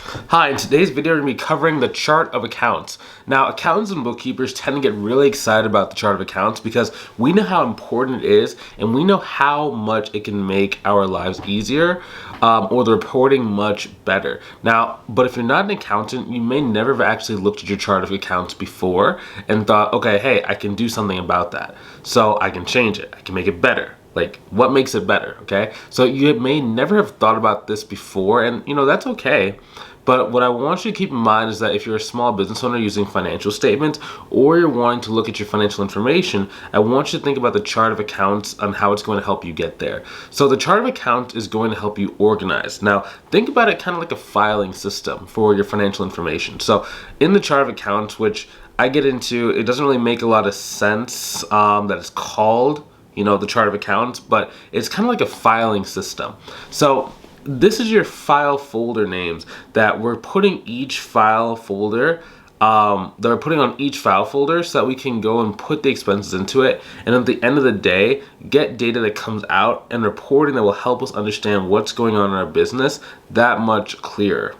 Hi, in today's video we're going to be covering the chart of accounts. Now, accountants and bookkeepers tend to get really excited about the chart of accounts because we know how important it is and we know how much it can make our lives easier or the reporting much better. Now, but if you're not an accountant, you may never have actually looked at your chart of accounts before and thought, okay, hey, I can do something about that. So I can change it. I can make it better. Like, what makes it better, okay? So you may never have thought about this before, and that's okay. But what I want you to keep in mind is that if you're a small business owner using financial statements or you're wanting to look at your financial information, I want you to think about the chart of accounts and how it's going to help you get there. So the chart of accounts is going to help you organize. Now, think about it kind of like a filing system for your financial information. So in the chart of accounts, which I get into, it doesn't really make a lot of sense that it's called the chart of accounts, but it's kind of like a filing system. So this is your file folder names that we're putting each file folder that we're putting on each file folder so that we can go and put the expenses into it, and at the end of the day get data that comes out and reporting that will help us understand what's going on in our business that much clearer.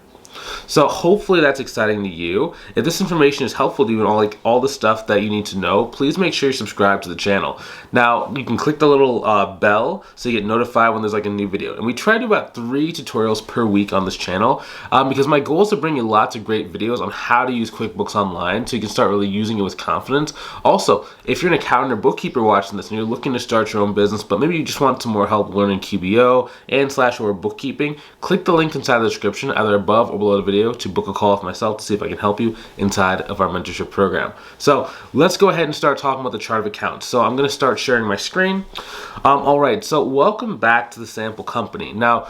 So hopefully that's exciting to you. If this information is helpful to you and all the stuff that you need to know, please make sure you subscribe to the channel. Now you can click the little bell so you get notified when there's a new video. And we try to do about 3 tutorials per week on this channel because my goal is to bring you lots of great videos on how to use QuickBooks Online so you can start really using it with confidence. Also, if you're an accountant or bookkeeper watching this and you're looking to start your own business, but maybe you just want some more help learning QBO and/or bookkeeping, click the link inside the description either above or below the video to book a call with myself to see if I can help you inside of our mentorship program. So let's go ahead and start talking about the chart of accounts. So I'm going to start sharing my screen. All right, so welcome back to the sample company. Now,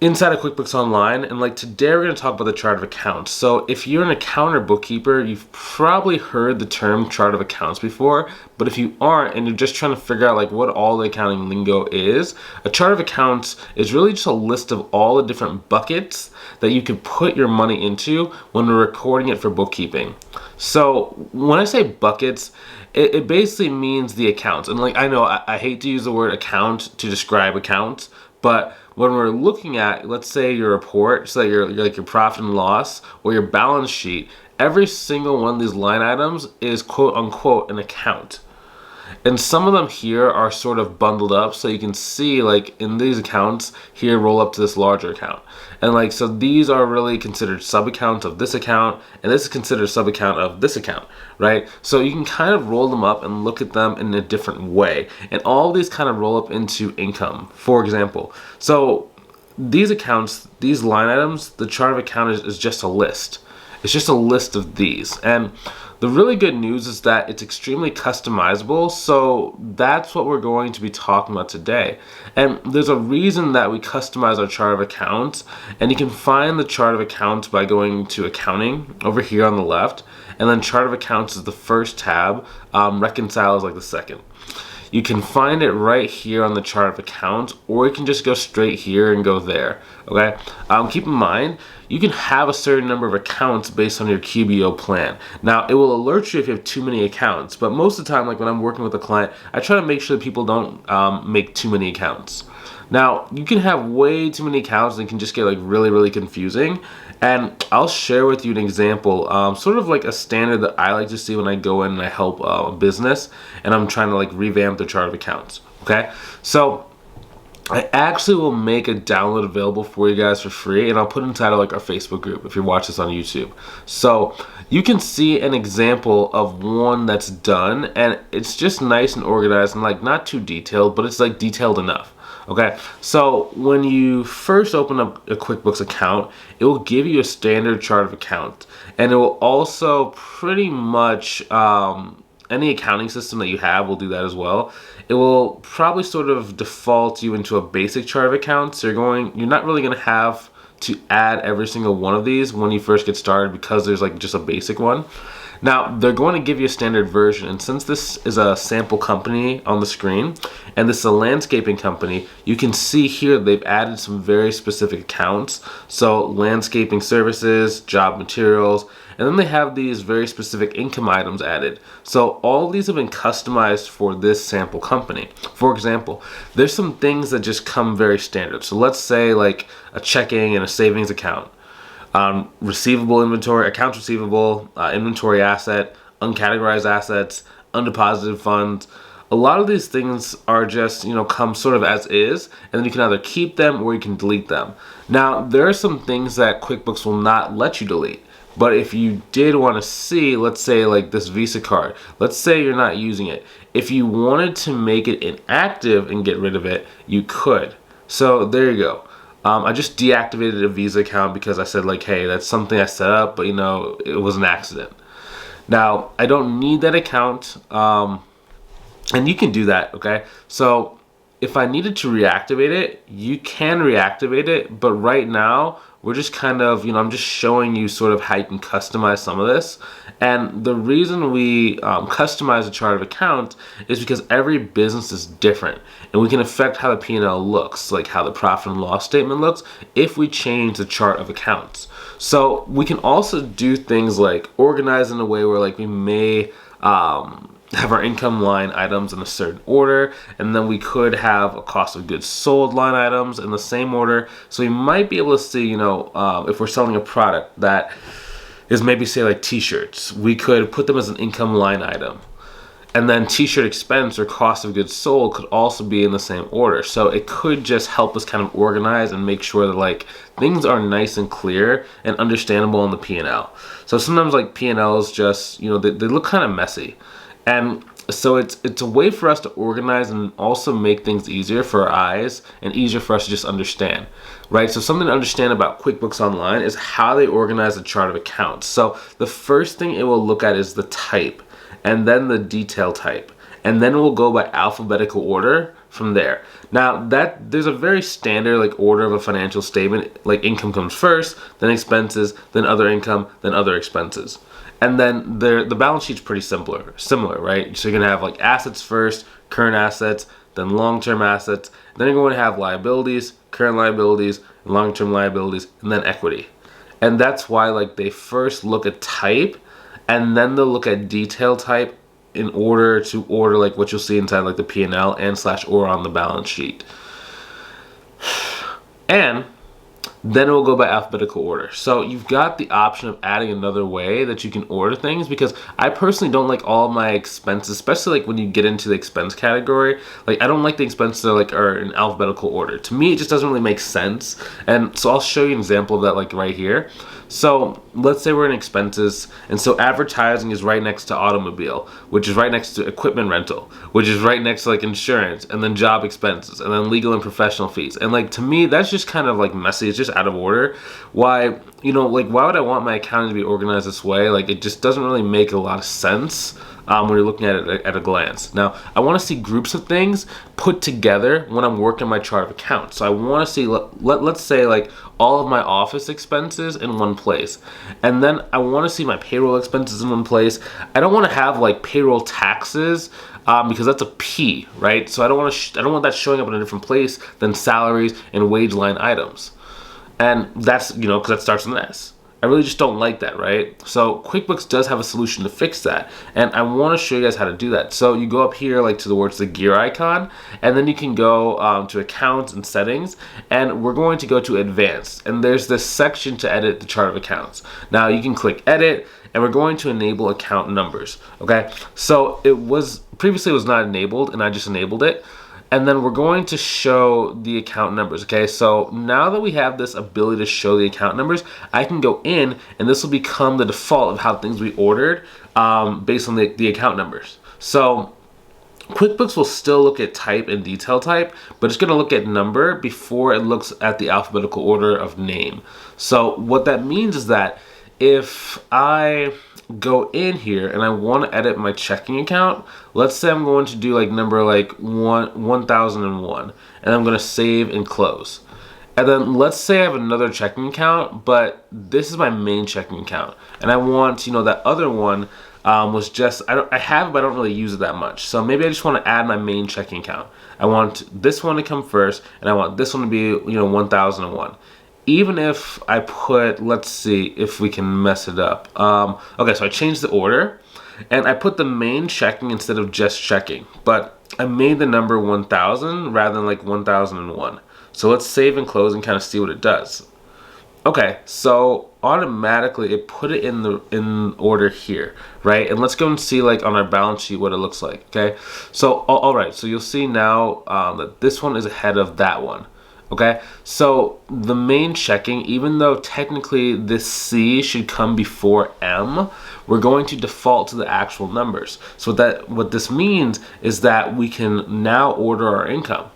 inside of QuickBooks Online, and today we're going to talk about the chart of accounts. So if you're an accountant or bookkeeper, you've probably heard the term chart of accounts before, but if you aren't and you're just trying to figure out what all the accounting lingo is, a chart of accounts is really just a list of all the different buckets that you can put your money into when we're recording it for bookkeeping. So when I say buckets, it basically means the accounts. And I know I hate to use the word account to describe accounts, but when we're looking at, let's say, your report, so that your profit and loss or your balance sheet, every single one of these line items is quote unquote an account. And some of them here are sort of bundled up, so you can see in these accounts here roll up to this larger account. And so these are really considered sub-accounts of this account, and this is considered a sub-account of this account, right? So you can kind of roll them up and look at them in a different way. And all of these kind of roll up into income, for example. So these accounts, these line items, the chart of account is just a list. It's just a list of these. And the really good news is that it's extremely customizable, so that's what we're going to be talking about today. And there's a reason that we customize our chart of accounts, and you can find the chart of accounts by going to accounting over here on the left, and then chart of accounts is the first tab, reconcile is the second. You can find it right here on the chart of accounts, or you can just go straight here and go there, okay? Keep in mind, you can have a certain number of accounts based on your QBO plan. Now, it will alert you if you have too many accounts, but most of the time, when I'm working with a client, I try to make sure that people don't make too many accounts. Now, you can have way too many accounts and it can just get really, really confusing. And I'll share with you an example, sort of a standard that I like to see when I go in and I help a business and I'm trying to revamp the chart of accounts, okay? So I actually will make a download available for you guys for free, and I'll put it inside of our Facebook group if you're watching this on YouTube. So you can see an example of one that's done, and it's just nice and organized and not too detailed, but it's detailed enough. Okay, so when you first open up a QuickBooks account, it will give you a standard chart of accounts, and it will also pretty much any accounting system that you have will do that as well. It will probably sort of default you into a basic chart of accounts. So you're not really going to have to add every single one of these when you first get started because there's just a basic one. Now, they're going to give you a standard version, and since this is a sample company on the screen, and this is a landscaping company, you can see here they've added some very specific accounts. So landscaping services, job materials, and then they have these very specific income items added. So all of these have been customized for this sample company. For example, there's some things that just come very standard. So let's say a checking and a savings account. receivable inventory, accounts receivable, inventory asset, uncategorized assets, undeposited funds. A lot of these things are just, come sort of as is, and then you can either keep them or you can delete them. Now, there are some things that QuickBooks will not let you delete. But if you did want to see, let's say like this Visa card, let's say you're not using it. If you wanted to make it inactive and get rid of it, you could. So there you go. I just deactivated a Visa account because I said like, hey, that's something I set up, but it was an accident. Now, I don't need that account, and you can do that, okay? So if I needed to reactivate it, you can reactivate it, but right now, we're just kind of, I'm just showing you sort of how you can customize some of this. And the reason we customize a chart of accounts is because every business is different. And we can affect how the P&L looks, like how the profit and loss statement looks, if we change the chart of accounts. So we can also do things like organize in a way where like we may have our income line items in a certain order, and then we could have a cost of goods sold line items in the same order. So we might be able to see, if we're selling a product that is maybe say like t-shirts, we could put them as an income line item. And then t-shirt expense or cost of goods sold could also be in the same order. So it could just help us kind of organize and make sure that like things are nice and clear and understandable in the P&L. So sometimes like P&Ls just, they look kind of messy. And so it's a way for us to organize and also make things easier for our eyes and easier for us to just understand, right? So something to understand about QuickBooks Online is how they organize a chart of accounts. So the first thing it will look at is the type, and then the detail type, and then we'll go by alphabetical order from there. Now there's a very standard like order of a financial statement, like income comes first, then expenses, then other income, then other expenses. And then the balance sheet's pretty similar, right? So you're gonna have like assets first, current assets, then long-term assets, then you're going to have liabilities, current liabilities, long-term liabilities, and then equity. And that's why like they first look at type, and then they'll look at detail type in order to order like what you'll see inside like the P&L and / or on the balance sheet. And then it will go by alphabetical order. So you've got the option of adding another way that you can order things, because I personally don't like all of my expenses, especially like when you get into the expense category. Like I don't like the expenses that are in alphabetical order. To me, it just doesn't really make sense. And so I'll show you an example of that like right here. So let's say we're in expenses, and so advertising is right next to automobile, which is right next to equipment rental, which is right next to like insurance, and then job expenses, and then legal and professional fees. And like to me, that's just kind of like messy. It's just out of order. Why, why would I want my accounting to be organized this way? Like it just doesn't really make a lot of sense when you're looking at it at a glance. Now, I want to see groups of things put together when I'm working my chart of accounts. So I want to see, let's say like all of my office expenses in one place. And then I want to see my payroll expenses in one place. I don't want to have like payroll taxes because that's a P, right? So I don't want that showing up in a different place than salaries and wage line items. And that's, because that starts with an S. I really just don't like that, right? So QuickBooks does have a solution to fix that, and I want to show you guys how to do that. So you go up here like towards the gear icon, and then you can go to accounts and settings, and we're going to go to advanced, and there's this section to edit the chart of accounts. Now you can click edit, and we're going to enable account numbers, okay? So previously it was not enabled, and I just enabled it. And then we're going to show the account numbers, okay? So now that we have this ability to show the account numbers, I can go in, and this will become the default of how things we ordered based on the account numbers. So QuickBooks will still look at type and detail type, but it's going to look at number before it looks at the alphabetical order of name. So what that means is that if I go in here and I want to edit my checking account, let's say I'm going to do like number like 1001, and I'm going to save and close. And then let's say I have another checking account, but this is my main checking account, and I want, that other one was just, I have it, but I don't really use it that much. So maybe I just want to add my main checking account. I want this one to come first, and I want this one to be, 1001. Even if I put, let's see if we can mess it up. Okay, so I changed the order, and I put the main checking instead of just checking, but I made the number 1000 rather than like 1001. So let's save and close and kind of see what it does. Okay, so automatically it put it in order here, right? And let's go and see like on our balance sheet what it looks like. Okay, so all right, so you'll see now that this one is ahead of that one. Okay, so the main checking, even though technically this C should come before M, we're going to default to the actual numbers. So what this means is that we can now order our income.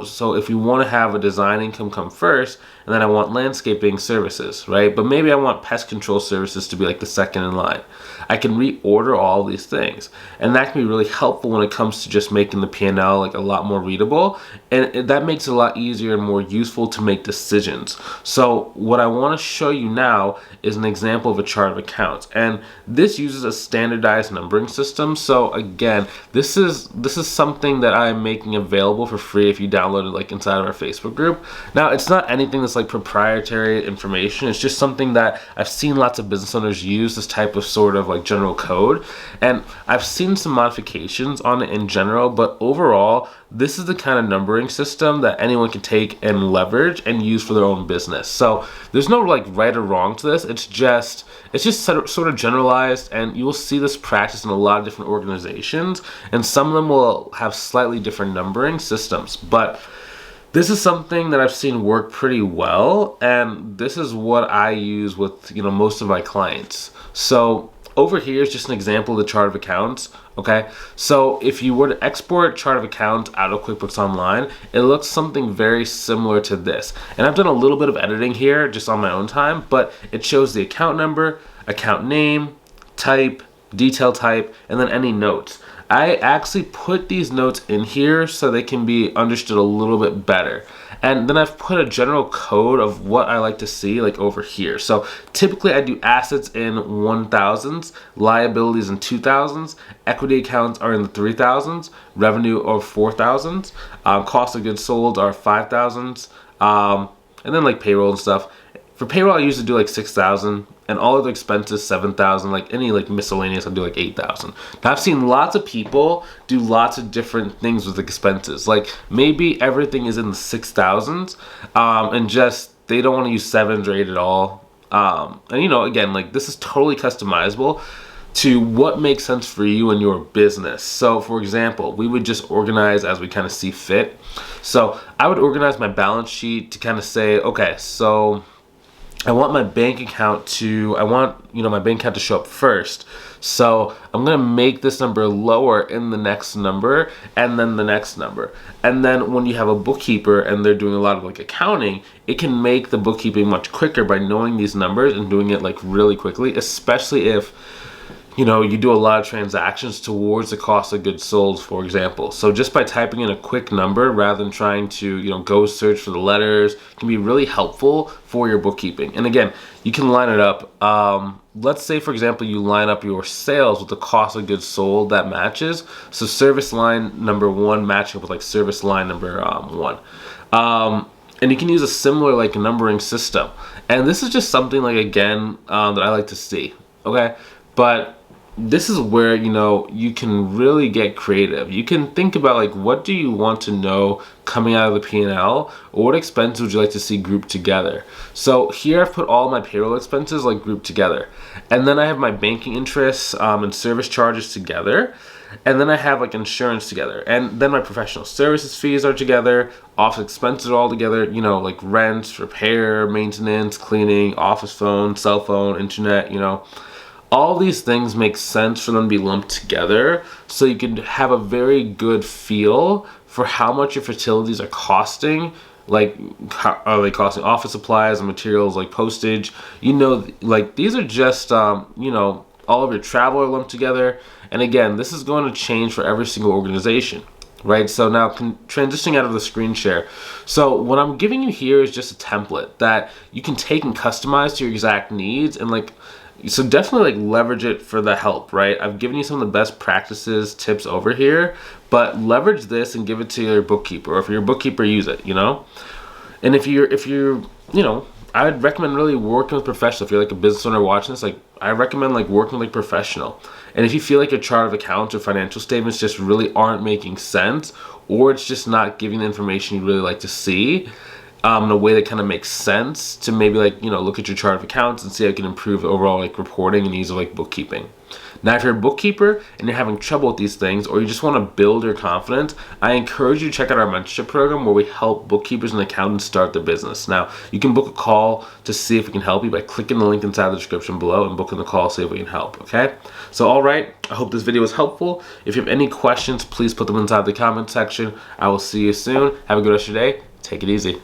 So if we want to have a design income come first, and then I want landscaping services, right? But maybe I want pest control services to be like the second in line. I can reorder all these things, and that can be really helpful when it comes to just making the P&L like a lot more readable, and that makes it a lot easier and more useful to make decisions. So what I want to show you now is an example of a chart of accounts, and this uses a standardized numbering system. So again, this is something that I'm making available for free if you download it like inside of our Facebook group. Now, it's not anything that's like proprietary information. It's just something that I've seen lots of business owners use, this type of sort of like general code, and I've seen some modifications on it in general, but overall this is the kind of numbering system that anyone can take and leverage and use for their own business. So there's no like right or wrong to this. It's just sort of generalized, and you will see this practice in a lot of different organizations, and some of them will have slightly different numbering systems, but this is something that I've seen work pretty well, and this is what I use with most of my clients. So over here is just an example of the chart of accounts. Okay, so if you were to export chart of accounts out of QuickBooks Online, it looks something very similar to this. And I've done a little bit of editing here just on my own time, but it shows the account number, account name, type, detail type, and then any notes. I actually put these notes in here so they can be understood a little bit better. And then I've put a general code of what I like to see like over here. So typically I do assets in 1000s, liabilities in 2000s, equity accounts are in the 3000s, revenue of 4000s, cost of goods sold are 5000s, and then like payroll and stuff. For payroll, I usually do like 6,000, and all other expenses 7,000. Like any like miscellaneous, I do like 8,000. Now I've seen lots of people do lots of different things with expenses. Like maybe everything is in the 6,000s, and just they don't want to use 7s or 8 at all. And again, like this is totally customizable to what makes sense for you and your business. So for example, we would just organize as we kind of see fit. So I would organize my balance sheet to kind of say, okay, so I want my bank account to show up first. So I'm going to make this number lower in the next number and then the next number. And then when you have a bookkeeper and they're doing a lot of like accounting, it can make the bookkeeping much quicker by knowing these numbers and doing it like really quickly, especially if you do a lot of transactions towards the cost of goods sold, for example. So just by typing in a quick number rather than trying to, go search for the letters can be really helpful for your bookkeeping. And again, you can line it up. Let's say, for example, you line up your sales with the cost of goods sold that matches. So service line number 1 matching up with like service line number 1. And you can use a similar like numbering system. And this is just something like, again, that I like to see. Okay, but this is where you can really get creative. You can think about like, what do you want to know coming out of the P&L, or what expenses would you like to see grouped together? So here I've put all my payroll expenses like grouped together, and then I have my banking interests and service charges together, and then I have like insurance together, and then my professional services fees are together, office expenses are all together, like rent, repair, maintenance, cleaning, office phone, cell phone, internet, all these things make sense for them to be lumped together, so you can have a very good feel for how much your facilities are costing. Like, how are they costing office supplies and materials like postage? Like these are just, all of your travel are lumped together. And again, this is going to change for every single organization, right? So now transitioning out of the screen share. So what I'm giving you here is just a template that you can take and customize to your exact needs, and so definitely like leverage it for the help, right? I've given you some of the best practices, tips over here, but leverage this and give it to your bookkeeper, or if your bookkeeper, use it, And if you're, I would recommend really working with professionals. If you're like a business owner watching this, like I recommend like working with like professional. And if you feel like your chart of accounts or financial statements just really aren't making sense, or it's just not giving the information you really like to see, in a way that kind of makes sense to maybe like, look at your chart of accounts and see how you can improve the overall like reporting and ease of like bookkeeping. Now, if you're a bookkeeper and you're having trouble with these things, or you just want to build your confidence, I encourage you to check out our mentorship program where we help bookkeepers and accountants start their business. Now, you can book a call to see if we can help you by clicking the link inside the description below and booking the call, see if we can help, okay? So, all right, I hope this video was helpful. If you have any questions, please put them inside the comment section. I will see you soon. Have a good rest of your day. Take it easy.